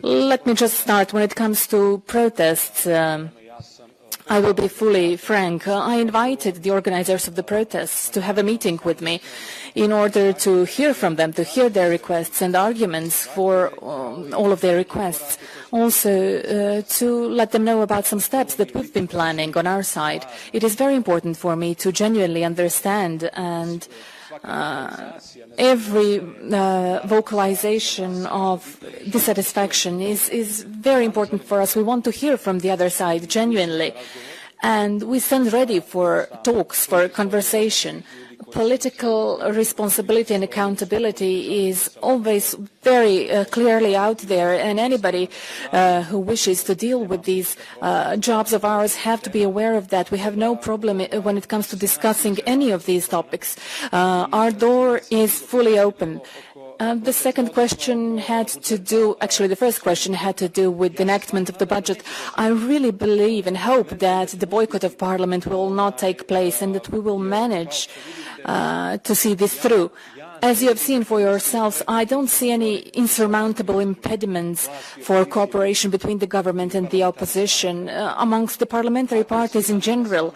Let me just start. When it comes to protests, I will be fully frank. I invited the organizers of the protests to have a meeting with me in order to hear from them, to hear their requests and arguments for all of their requests. Also, to let them know about some steps that we've been planning on our side. It is very important for me to genuinely understand, and every vocalization of dissatisfaction is very important for us. We want to hear from the other side genuinely, and we stand ready for talks, for conversation. Political responsibility and accountability is always very clearly out there, and anybody who wishes to deal with these jobs of ours have to be aware of that. We have no problem when it comes to discussing any of these topics. Our door is fully open. The second question had to do, actually the first question had to do with the enactment of the budget. I really believe and hope that the boycott of Parliament will not take place and that we will manage to see this through. As you have seen for yourselves, I don't see any insurmountable impediments for cooperation between the government and the opposition amongst the parliamentary parties in general.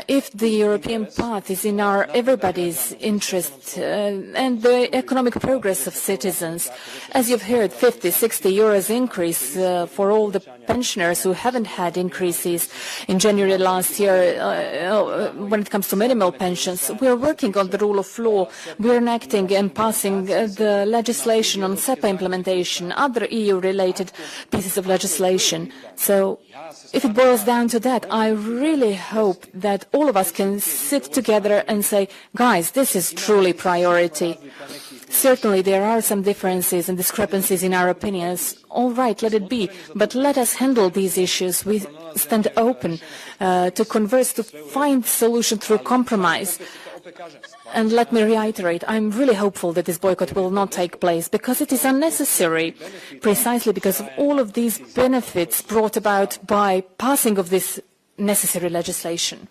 If the European path is in everybody's interest and the economic progress of citizens, as you've heard, 50, 60 euros increase for all the pensioners who haven't had increases in January last year when it comes to minimal pensions. We are working on the rule of law. We are enacting and passing the legislation on SEPA implementation, other EU-related pieces of legislation. So if it boils down to that, I really hope that all of us can sit together and say, guys, this is truly priority. Certainly there are some differences and discrepancies in our opinions. All right, let it be. But let us handle these issues. We stand open to converse, to find solution through compromise. And let me reiterate, I'm really hopeful that this boycott will not take place because it is unnecessary, precisely because of all of these benefits brought about by passing of this necessary legislation.